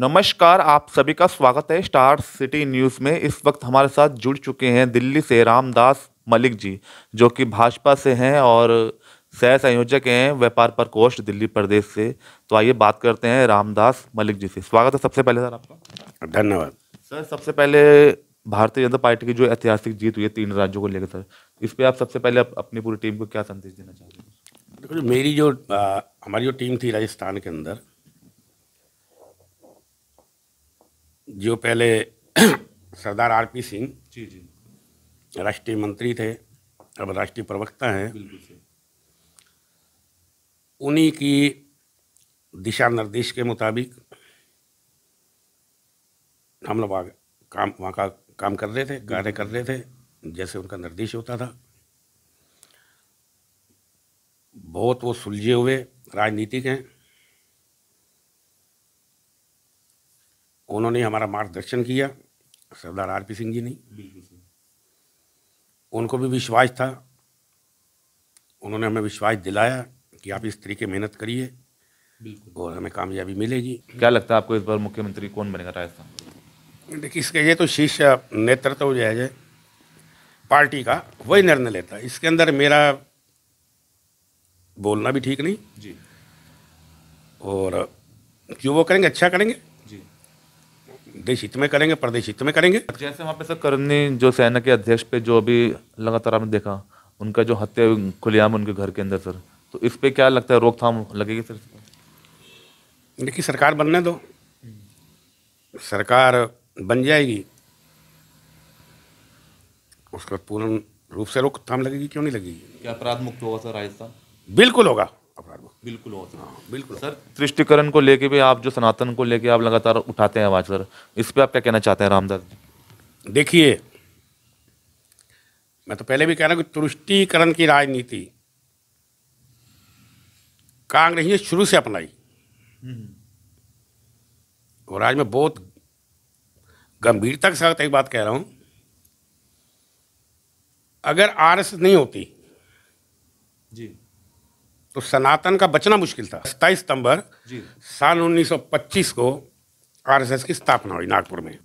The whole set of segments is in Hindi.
नमस्कार, आप सभी का स्वागत है स्टार सिटी न्यूज़ में। इस वक्त हमारे साथ जुड़ चुके हैं दिल्ली से रामदास मलिक जी, जो कि भाजपा से हैं और सह संयोजक हैं व्यापार प्रकोष्ठ दिल्ली प्रदेश से। तो आइए बात करते हैं रामदास मलिक जी से। स्वागत है सबसे पहले सर आपका। धन्यवाद सर, सबसे पहले भारतीय जनता पार्टी की जो ऐतिहासिक जीत हुई है 3 राज्यों को लेकर, सर इस पे आप सबसे पहले अपनी पूरी टीम को क्या संदेश देना चाहते हैं? देखो, हमारी जो टीम थी राजस्थान के अंदर, जो पहले सरदार आरपी सिंह जी जी, राष्ट्रीय मंत्री थे, अब राष्ट्रीय प्रवक्ता हैं, बिल्कुल सर। उन्हीं की दिशा निर्देश के मुताबिक हम लोग वहाँ का काम कर रहे थे, कार्य कर रहे थे, जैसे उनका निर्देश होता था। बहुत वो सुलझे हुए राजनीतिक हैं, उन्होंने हमारा मार्गदर्शन किया, सरदार आरपी सिंह जी ने। उनको भी विश्वास था, उन्होंने हमें विश्वास दिलाया कि आप इस तरीके मेहनत करिए और हमें कामयाबी मिलेगी। क्या लगता है आपको इस बार मुख्यमंत्री कौन बनेगा राजस्थान? देखिए, इसका ये तो शीर्ष नेतृत्व जो है पार्टी का, वही निर्णय लेता है। इसके अंदर मेरा बोलना भी ठीक नहीं जी, और जो वो करेंगे अच्छा करेंगे, जी। देश हित में करेंगे, प्रदेश हित में करेंगे। जैसे वहाँ पे सर करनी जो सेना के अध्यक्ष पे जो अभी लगातार आपने देखा, उनका जो हत्या हुई खुलेआम उनके घर के अंदर, सर तो इस पे क्या लगता है रोकथाम लगेगी सर? देखिए, सरकार बनने दो, सरकार बन जाएगी, उसका पूर्ण रूप से रोकथाम लगेगी, क्यों नहीं लगेगी? क्या अपराध मुक्त होगा सर राजस्थान? बिल्कुल होगा अपराध मुक्त। बिल्कुल होगा सर। हाँ, बिल्कुल। सर, तुष्टिकरण को लेके भी आप जो सनातन को लेके आप लगातार उठाते हैं आवाज, सर इस पे आप क्या कहना चाहते हैं रामदास जी? देखिए, मैं तो पहले भी कह रहा हूँ कि तुष्टीकरण की राजनीति कांग्रेस ने शुरू से अपनाई और आज मैं बहुत गंभीरता के साथ एक बात कह रहा हूं, अगर आरएसएस नहीं होती जी, तो सनातन का बचना मुश्किल था। 27 सितंबर जी, साल 1925 को आरएसएस की स्थापना हुई नागपुर में।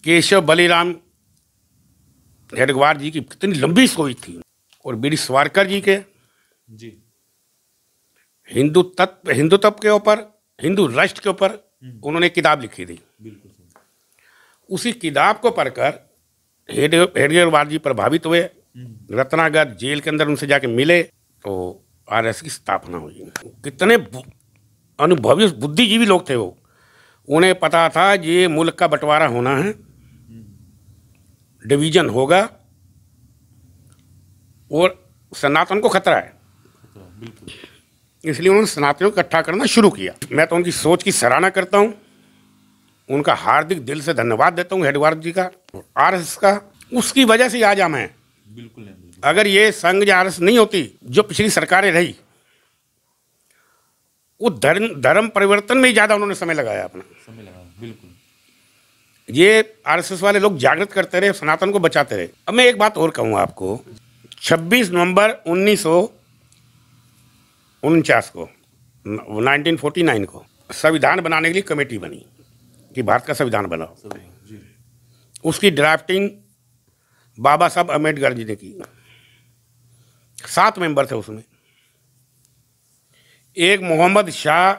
केशव बलिराम हेडगेवार जी की कितनी लंबी सोच थी, और वीर सावरकर जी के जी, हिंदुत्व के ऊपर, हिंदू राष्ट्र के ऊपर उन्होंने किताब लिखी थी। बिल्कुल सर। उसी किताब को पढ़कर हेडगेवार जी प्रभावित हुए, रत्नागर जेल के अंदर उनसे जाके मिले, तो आरएसएस की स्थापना हुई। कितने अनुभवी बुद्धिजीवी लोग थे वो, उन्हें पता था ये मुल्क का बंटवारा होना है, डिवीजन होगा और सनातन को खतरा है, बिल्कुल। इसलिए उन्होंने सनातनियों को इकट्ठा करना शुरू किया। मैं तो उनकी सोच की सराहना करता हूँ, उनका हार्दिक दिल से धन्यवाद देता हूँ हेडगेवार जी का, आरएसएस का। उसकी वजह से आज हम हैं। बिल्कुल नहीं, बिल्कुल। अगर ये संघ या आरएसएस नहीं होती, जो पिछली सरकारें रही, वो धर्म परिवर्तन में ही ज़्यादा उन्होंने समय लगाया अपना। समय लगा, बिल्कुल। ये आरएसएस वाले लोग जागृत करते रहे, सनातन को बचाते रहे। अब मैं एक बात और कहूँगा आपको, 26 नवंबर 1949 को, 1949 को संविधान बनाने के लिए कमेटी बनी कि भारत का संविधान बनाओ। जी, उसकी ड्राफ्टिंग बाबा साहब अम्बेडकर जी ने की। 7 मेंबर थे उसमें, एक मोहम्मद शाह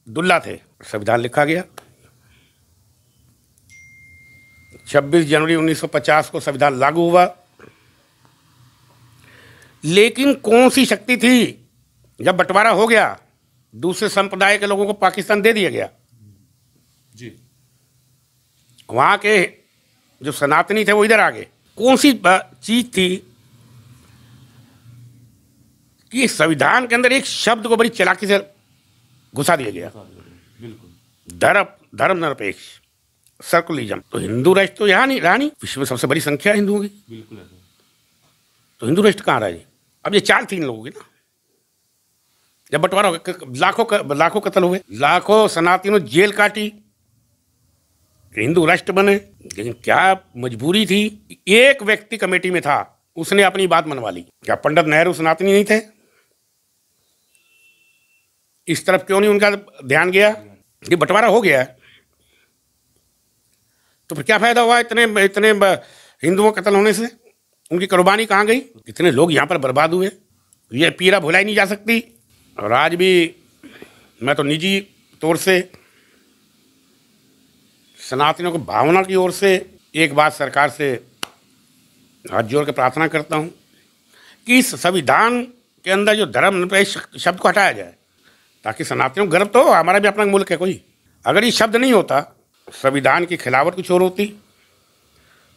दुल्ला थे। संविधान लिखा गया, 26 जनवरी 1950 को संविधान लागू हुआ। लेकिन कौन सी शक्ति थी, जब बंटवारा हो गया, दूसरे संप्रदाय के लोगों को पाकिस्तान दे दिया गया, जी, वहां के जो सनातनी थे वो इधर आ गए। कौन सी चीज थी कि संविधान के अंदर एक शब्द को बड़ी चालाकी से घुसा दिया गया, बिल्कुल। धर्म निरपेक्ष, सर्कुलरिज्म। तो हिंदू राष्ट्र तो यहाँ नहीं रहा, नहीं, विश्व में सबसे बड़ी संख्या है हिंदुओं की, बिल्कुल है। तो हिंदू राष्ट्र कहाँ रहा जी? अब ये 4-3 लोग होगी ना, जब बंटवारा हो गया, लाखों कत्ल हुए, लाखों सनातनियों जेल काटी, हिंदू राष्ट्र बने। लेकिन क्या मजबूरी थी? एक व्यक्ति कमेटी में था, उसने अपनी बात मनवा ली। क्या पंडित नेहरू सनातनी नहीं थे? इस तरफ क्यों नहीं उनका ध्यान गया कि बंटवारा हो गया है, तो फिर क्या फायदा हुआ इतने इतने हिंदुओं का कत्ल होने से? उनकी कुर्बानी कहाँ गई? कितने लोग यहाँ पर बर्बाद हुए, ये पीड़ा भुलाई नहीं जा सकती। और आज भी मैं तो निजी तौर से सनातनियों की भावना की ओर से एक बात सरकार से हाथ जोड़ के प्रार्थना करता हूँ कि इस संविधान के अंदर जो धर्मनिरपेक्ष शब्द को हटाया जाए, ताकि सनातनियों को गर्व तो हो, हमारा भी अपना मुल्क है कोई। अगर ये शब्द नहीं होता, संविधान की खिलाफत कुछ और होती,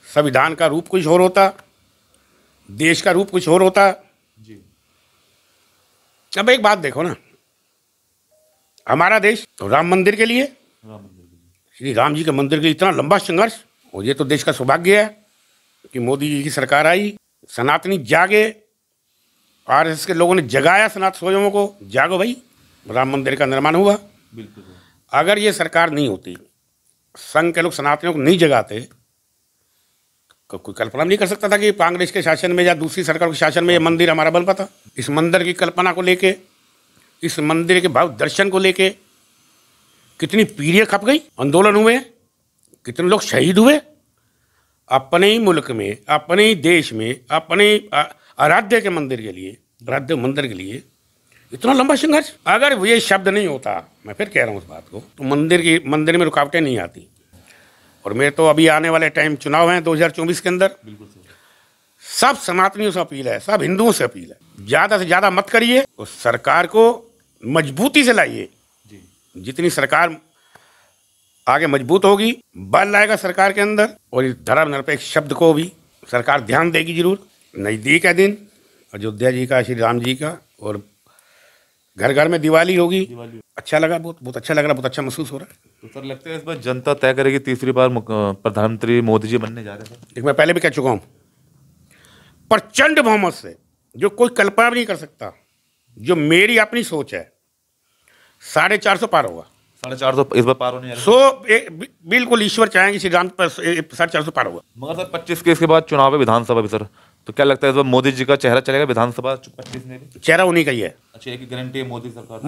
संविधान का रूप कुछ और होता, देश का रूप कुछ और होता जी। अब एक बात देखो ना, हमारा देश तो राम मंदिर के लिए, श्री राम जी के मंदिर के लिए इतना लंबा संघर्ष, और ये तो देश का सौभाग्य है कि मोदी जी की सरकार आई, सनातनी जागे, आरएसएस के लोगों ने जगाया सनातन स्वयं को, जागो भाई, राम मंदिर का निर्माण हुआ। बिल्कुल। अगर ये सरकार नहीं होती, संघ के लोग सनातनियों को नहीं जगाते, कोई कल्पना नहीं कर सकता था कि कांग्रेस के शासन में या दूसरी सरकार के शासन में ये मंदिर हमारा बन पाता। इस मंदिर की कल्पना को लेके, इस मंदिर के भाव दर्शन को लेके कितनी पीढ़ियां खप गई, आंदोलन हुए, कितने लोग शहीद हुए। अपने ही मुल्क में, अपने ही देश में, अपने आराध्य के मंदिर के लिए, आराध्य मंदिर के लिए इतना लंबा संघर्ष। अगर ये शब्द नहीं होता, मैं फिर कह रहा हूँ उस बात को, तो मंदिर में रुकावटें नहीं आती। और मेरे तो अभी आने वाले टाइम चुनाव हैं 2024 के अंदर, सब सनातनियों से अपील है, सब हिंदुओं से अपील है, ज़्यादा से ज़्यादा मत करिए और सरकार को मजबूती से लाइए। जितनी सरकार आगे मजबूत होगी, बल लाएगा सरकार के अंदर, और इस धर्मनिरपेक्ष शब्द को भी सरकार ध्यान देगी जरूर। नज़दीक है दिन अयोध्या जी का, श्री राम जी का, और घर घर में दिवाली होगी। अच्छा लगा, बहुत अच्छा लग रहा, बहुत अच्छा महसूस हो रहा है। तो सर लगता है इस बार जनता तय करेगी तीसरी बार प्रधानमंत्री मोदी जी बनने जा रहे हैं? देखिए, मैं पहले भी कह चुका हूँ, प्रचंड बहुमत से, जो कोई कल्पना भी नहीं कर सकता, जो मेरी अपनी सोच है, 450 पार होगा। 450 इस बार पार होने जा रहा है। बिल्कुल ईश्वर चाहेंगे श्री राम पर 450 पार होगा। मगर सर 25 के इसके बाद चुनाव है विधानसभा भी सर, तो क्या लगता है इस बार मोदी जी का चेहरा चलेगा विधानसभा 25 में भी? चेहरा उन्हीं का ही है। अच्छा, एक गारंटी है मोदी सरकार,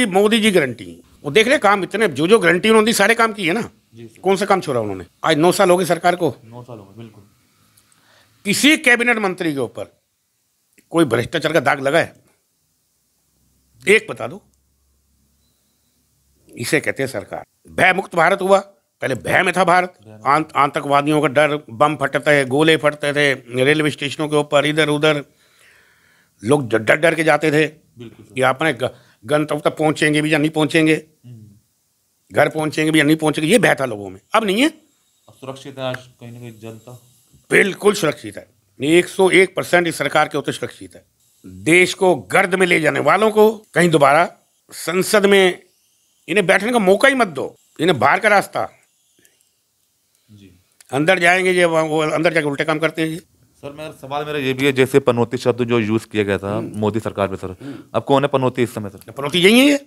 मोदी जी गारंटी। वो देख रहे काम इतने, जो गारंटी उन्होंने दी, सारे काम किए ना। कौन सा काम छोड़ा उन्होंने? आज 9 साल हो गए सरकार को। 9 साल हो गए, बिल्कुल। किसी कैबिनेट मंत्री के ऊपर कोई भ्रष्टाचार का दाग लगा है? एक बता दो। इसे कहते हैं सरकार। भय मुक्त भारत हुआ, पहले भय में था भारत, आतंकवादियों का डर, बम फटते थे, गोले फटते थे, रेलवे स्टेशनों के ऊपर इधर उधर लोग डर डर के जाते थे कि अपने गंतव्य तक पहुंचेंगे भी या नहीं पहुंचेंगे, घर पहुंचेंगे भी या नहीं पहुंचेंगे, ये भय था लोगों में। अब नहीं है, सुरक्षित है आज कहीं ना कहीं जनता, बिल्कुल सुरक्षित है। 101% इस सरकार के होते सुरक्षित है। देश को गर्द में ले जाने वालों को कहीं दोबारा संसद में इन्हें बैठने का मौका ही मत दो, इन्हें बाहर का रास्ता जी। अंदर जाएंगे ये, वो अंदर जाके उल्टे काम करते हैं जी। सर सवाल मेरा ये भी है, जैसे पनौती शब्द जो यूज किया गया था मोदी सरकार पे सर, अब कौन है पनौती इस समय सर? पनौती यही है, ये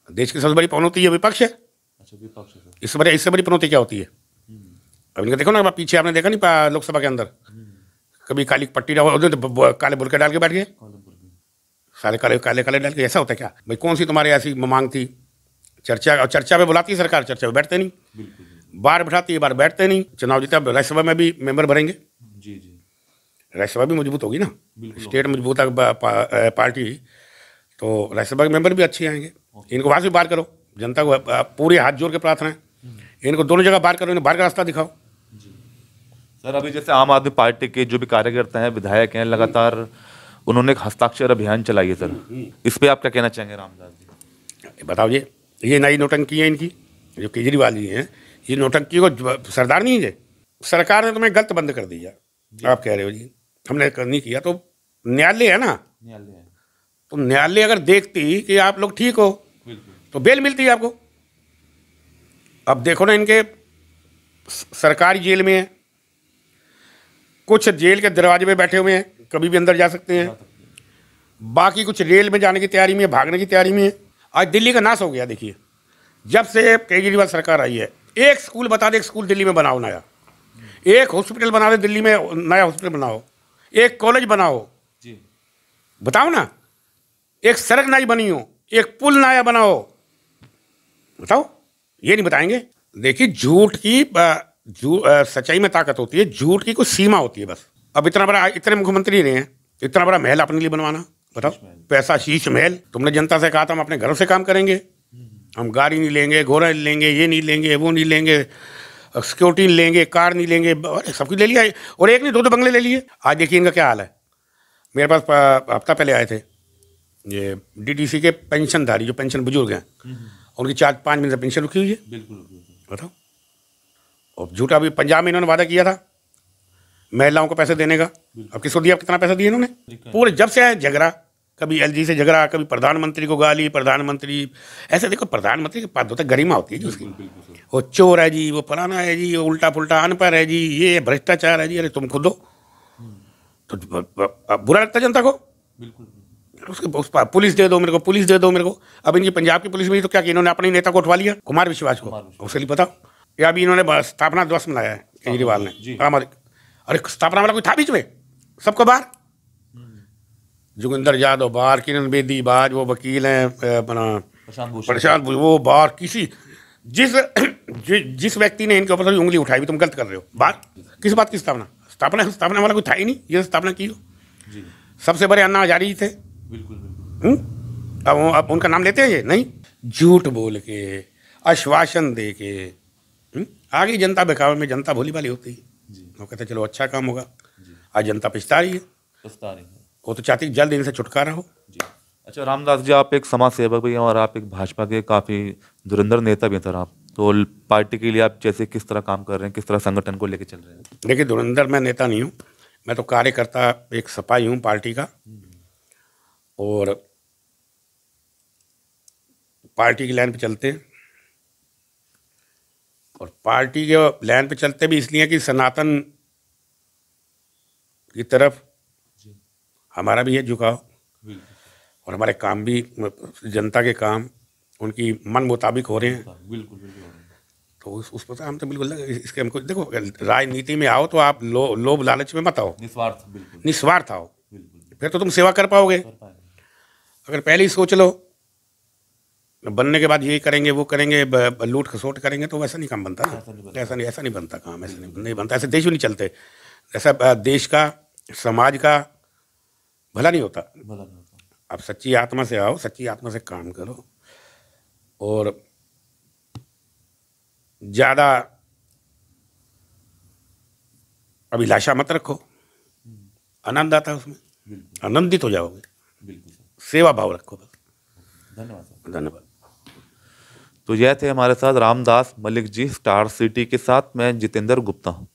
देश की सबसे बड़ी पनौती है विपक्ष है। अच्छा, विपक्ष है। इससे बड़ी पनौती क्या होती है? अब इनका देखो ना, पीछे आपने देखा नहीं लोकसभा के अंदर कभी काली पट्टी काले बुरके डाल के बैठ गए, सारे काले काले काले डाल के। ऐसा होता है क्या भाई? कौन सी तुम्हारी ऐसी मांग थी? चर्चा में बुलाती है सरकार, चर्चा में बैठते नहीं, बार बैठाती है, बार बैठते नहीं। चुनाव जीता, राज्यसभा में भी मेंबर भरेंगे जी। राज्यसभा भी मजबूत होगी ना, स्टेट मजबूत है पार्टी, तो राज्यसभा के मेंबर भी अच्छे आएंगे। इनको वहाँ से बाहर करो, जनता को पूरे हाथ जोड़ के प्रार्थना है, इनको दोनों जगह बाहर करो, इन्हें बाहर का रास्ता दिखाओ। सर अभी जैसे आम आदमी पार्टी के जो भी कार्यकर्ता हैं, विधायक हैं, लगातार उन्होंने एक हस्ताक्षर अभियान चलाई है सर, इस पे आप क्या कहना चाहेंगे रामदास जी? बताओ, ये नई नौटंकी है इनकी, जो केजरीवाल जी हैं, ये नौटंकी को सरदार नहीं है। सरकार ने तुम्हें गलत बंद कर दिया, आप कह रहे हो जी हमने नहीं किया, तो न्यायालय है ना, न्यायालय है, तो न्यायालय अगर देखती कि आप लोग ठीक हो तो बेल मिलती है आपको। अब देखो ना, इनके सरकारी जेल में है, कुछ जेल के दरवाजे पे बैठे हुए हैं, कभी भी अंदर जा सकते हैं, बाकी कुछ रेल में जाने की तैयारी में, भागने की तैयारी में है। आज दिल्ली का नाश हो गया। देखिए, जब से केजरीवाल सरकार आई है, एक स्कूल बता दे, एक स्कूल दिल्ली में बनाओ नया, एक हॉस्पिटल बना दे दिल्ली में, नया हॉस्पिटल बनाओ, एक कॉलेज बनाओ जी, बताओ ना, एक सड़क नई बनी हो, एक पुल नया बनाओ, बताओ, ये नहीं बताएंगे। देखिए, झूठ की सच्चाई में ताकत होती है, झूठ की कुछ सीमा होती है बस। अब इतना बड़ा, इतने मुख्यमंत्री रहे हैं, इतना बड़ा महल अपने लिए बनवाना, बताओ, पैसा शीश महल। तुमने जनता से कहा था हम अपने घरों से काम करेंगे, हम गाड़ी नहीं लेंगे, घोड़ा नहीं लेंगे, ये नहीं लेंगे, वो नहीं लेंगे, सिक्योरिटी नहीं लेंगे, कार नहीं लेंगे, सब कुछ ले लिया, और एक नहीं दो बंगले ले लिए। आज देखिए इनका क्या हाल है। मेरे पास हफ्ता पहले आए थे ये डीडीसी के पेंशनधारी, जो पेंशन बुजुर्ग हैं, उनकी 4-5 महीने से पेंशन रुकी हुई है। बिल्कुल बताओ। और झूठा भी पंजाब में इन्होंने वादा किया था महिलाओं को पैसे देने का, अब किसको दिया, कितना पैसा दिया इन्होंने? पूरे जब से आए झगड़ा, कभी एलजी से झगड़ा, कभी प्रधानमंत्री को गाली, प्रधानमंत्री ऐसे। देखो प्रधानमंत्री के पास होता है, गरिमा होती है जी उसकी। वो चोर है जी, वो फलाना है जी, वो उल्टा पुल्टा अनपढ़ है जी, ये भ्रष्टाचार है जी। अरे तुम खुद हो तो बुरा लगता है जनता को। उसके पुलिस दे दो मेरे को, पुलिस दे दो मेरे को। अब इनकी पंजाब की पुलिस में तो क्या कि इन्होंने अपने नेता को उठवा लिया, कुमार विश्वास को, उसके लिए बताओ। या अभी इन्होंने स्थापना दिवस मनाया है केजरीवाल ने, हमारे, अरे स्थापना वाला कोई था बीच में? सबको बाहर, जोगिंदर यादव बाहर, किरण बेदी बाहर, वो वकील हैं अपना प्रशांत, वो बाहर। किसी जिस व्यक्ति ने इनके ऊपर उंगली उठाई भी तुम गलत कर रहे हो, बाहर। किस बात की स्थापना? स्थापना वाला कोई था ही नहीं, ये स्थापना की हो। सबसे बड़े अन्ना हजारी ही थे। अब उनका नाम लेते हैं ये नहीं, झूठ बोल के, आश्वासन दे के आगे जनता बहकावे में जनता भोली भाली होती है। वो कहते चलो अच्छा काम होगा, आज जनता पछता रही है, वो तो चाहती जल्द इनसे छुटकारा हो। अच्छा रामदास जी, आप एक समाज सेवक भी हैं और आप एक भाजपा के काफ़ी धुरंधर नेता भी हैं सर। आप तो पार्टी के लिए आप जैसे किस तरह काम कर रहे हैं, किस तरह संगठन को लेकर चल रहे हैं? देखिए धुरंधर मैं नेता नहीं हूँ, मैं तो कार्यकर्ता, एक सिपाही हूँ पार्टी का। और पार्टी की लाइन पे चलते हैं, और पार्टी के लाइन पे चलते भी इसलिए कि सनातन की तरफ हमारा भी है झुकाव, और हमारे काम भी जनता के काम उनकी मन मुताबिक हो रहे हैं। बिल्कुल तो उस पर हम तो बिल्कुल इसके हमको देखो, राजनीति में आओ तो आप लोभ लालच में मत आओ, निस्वार्थ आओ, फिर तो तुम सेवा कर पाओगे। अगर पहले ही सोच लो बनने के बाद यही करेंगे वो करेंगे, लूट खसोट करेंगे, तो वैसा नहीं काम बनता ना। ऐसा नहीं बनता काम, ऐसा नहीं बनता। ऐसे देश भी नहीं चलते, ऐसा देश का समाज का भला नहीं होता। आप सच्ची आत्मा से आओ, सच्ची आत्मा से काम करो, और ज़्यादा अभिलाषा मत रखो, आनंद आता है उसमें, आनंदित हो जाओगे। सेवा भाव रखो बस। धन्यवाद। तो यह थे हमारे साथ रामदास मलिक जी, स्टार सिटी के साथ। मैं जितेंद्र गुप्ता हूँ।